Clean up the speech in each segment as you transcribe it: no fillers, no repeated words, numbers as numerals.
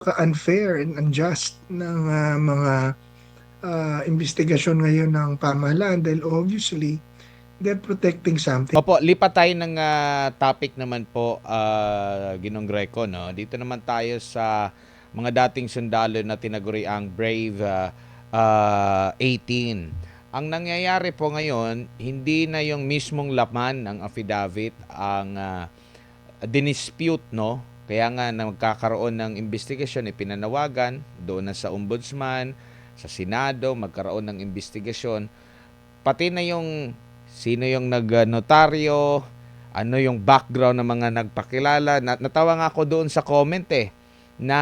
Unfair and unjust ng mga investigasyon ngayon ng pamahalaan dahil obviously they're protecting something. Opo, lipat tayo ng topic naman po, Ginong Greco, no? Dito naman tayo sa mga dating sundalo na tinaguri ang Brave 18. Ang nangyayari po ngayon, hindi na yung mismong laman ng affidavit ang dinispute, no? Kaya nga nagkakaroon ng investigasyon, ipinanawagan doon na sa ombudsman, sa Senado, magkaroon ng investigasyon. Pati na yung sino yung nag-notaryo, ano yung background ng mga nagpakilala. Natawa nga ako doon sa comment na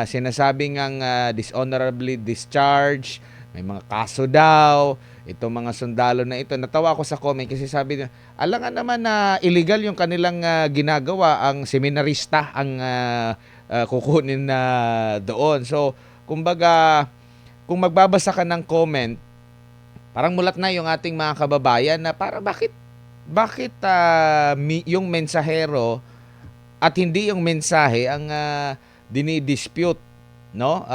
sinasabing ang dishonorably discharged, may mga kaso daw, itong mga sundalo na ito. Natawa ako sa comment kasi sabi niya, alangan naman na illegal yung kanilang ginagawa, ang seminarista ang kukunin na doon. So, kumbaga, kung magbabasa ka ng comment, parang mulat na yung ating mga kababayan na para bakit yung mensahero at hindi yung mensahe ang dinidispute, no?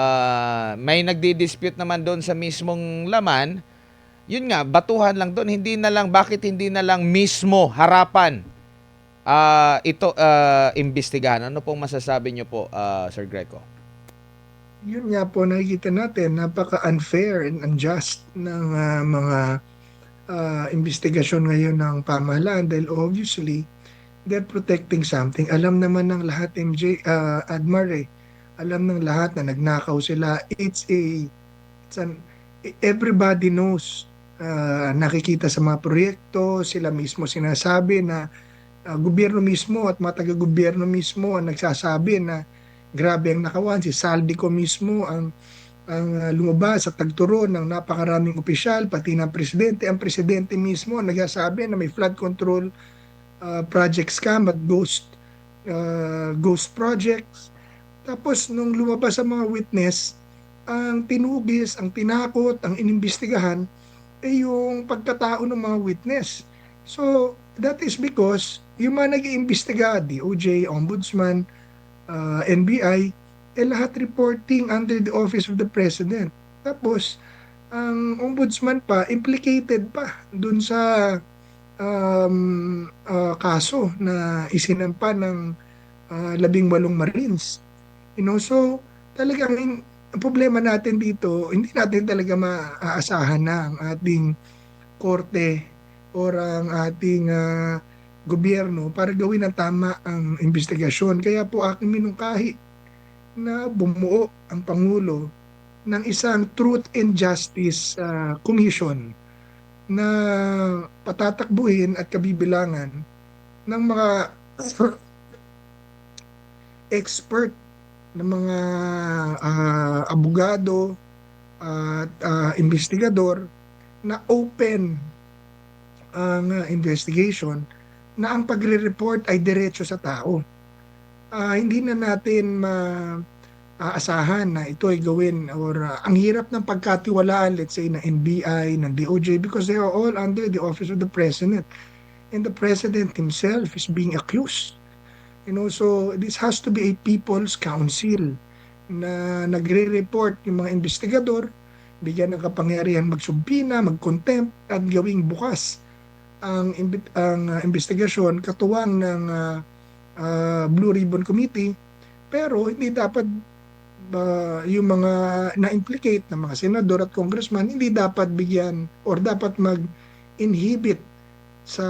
May nagdi-dispute naman doon sa mismong laman. Yun nga, batuhan lang doon, bakit hindi na lang mismo harapan ito imbestigahan. Ano pong masasabi niyo po, Sir Greco? Yun nga po nakikita natin, napaka-unfair and unjust ng mga investigasyon ngayon ng pamahalaan dahil obviously they're protecting something. Alam naman ng lahat, Admar, alam ng lahat na nagnakaw sila. It's an, everybody knows, nakikita sa mga proyekto, sila mismo sinasabi na gobyerno mismo at mga taga-gobyerno mismo ang nagsasabi na grabe ang nakawan. Si Saldico mismo ang lumabas sa tagturo ng napakaraming opisyal, pati ng presidente. Ang presidente mismo ang nagsasabi na may flood control project scam at ghost projects. Tapos nung lumabas ang mga witness, ang tinugis, ang tinakot, ang inimbestigahan ay yung pagkatao ng mga witness. So, that is because yung mga nag-iimbestiga, DOJ, Ombudsman, NBI, lahat reporting under the Office of the President. Tapos, ang Ombudsman pa, implicated pa dun sa kaso na isinampa ng 18 Marines. So, talagang ang problema natin dito, hindi natin talaga maaasahan na ang ating korte or ang ating gobyerno para gawin ng tama ang investigasyon. Kaya po aking minungkahi na bumuo ang Pangulo ng isang Truth and Justice Commission na patatakbuhin at kabibilangan ng mga expert ng mga abogado at investigador na open ang investigation na ang pagre-report ay diretso sa tao. Hindi na natin aasahan na ito ay gawin or ang hirap ng pagkatiwalaan, let's say, ng NBI, ng DOJ because they are all under the Office of the President. And the President himself is being accused. So this has to be a People's Council na nagre-report yung mga investigador, bigyan ng kapangyarihan magsumpina, mag-contempt at gawing bukas ang investigasyon katuwang ng Blue Ribbon Committee. Pero hindi dapat yung mga na-implicate na mga senador at congressman, hindi dapat bigyan or dapat mag-inhibit sa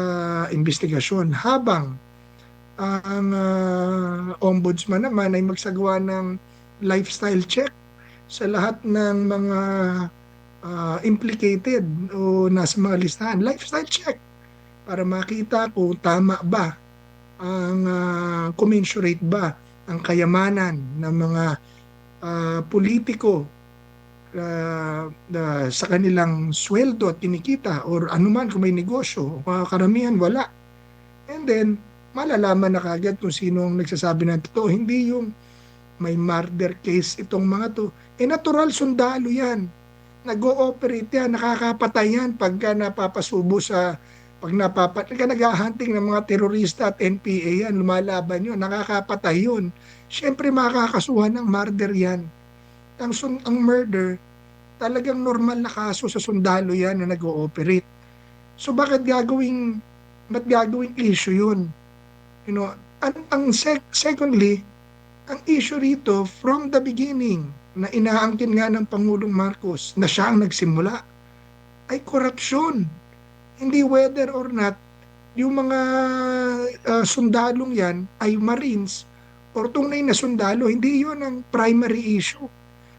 investigasyon habang ang ombudsman naman ay magsagawa ng lifestyle check sa lahat ng mga implicated o nasa mga listahan. Lifestyle check para makita kung tama ba ang commensurate ba ang kayamanan ng mga politiko sa kanilang sweldo at kinikita or anuman kung may negosyo. Karamihan wala. And then, malalaman na kagad kung sino ang nagsasabi ng totoo. Hindi yung may murder case itong mga to. Natural sundalo yan. Nag-ooperate yan, nakakapatay yan pagka napapasubo sa Pag naghahunting ng mga terorista at NPA yan, lumalaban yun, nakakapatay yun. Siyempre makakasuhan ng murder yan. Ang murder, talagang normal na kaso sa sundalo yan na nag-ooperate. So ba't gagawing issue yun? You know, secondly, ang issue rito from the beginning na inaangkin nga ng Pangulong Marcos na siya ang nagsimula ay korupsyon. Hindi whether or not yung mga sundalong yan ay Marines or tunay na sundalo, hindi yun ang primary issue.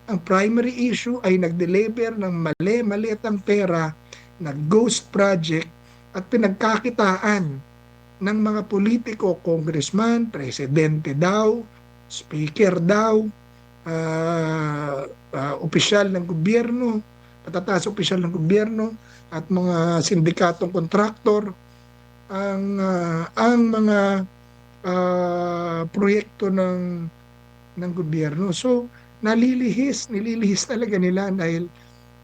Ang primary issue ay nag-deliver ng mali-malitang pera, nag-ghost project at pinagkakitaan ng mga politiko, congressman, presidente daw, speaker daw, opisyal ng gobyerno, patataas opisyal ng gobyerno at mga sindikatong kontraktor ang mga proyekto ng gobyerno. So nililihis talaga nila dahil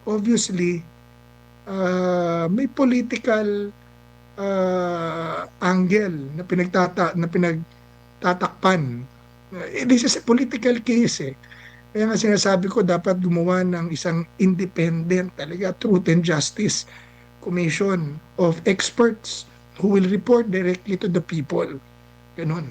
obviously may political angle na pinagtatakpan. This is a political case eh. Kaya nga sinasabi ko dapat gumawa ng isang independent talaga Truth and Justice Commission of experts who will report directly to the people. Ganon.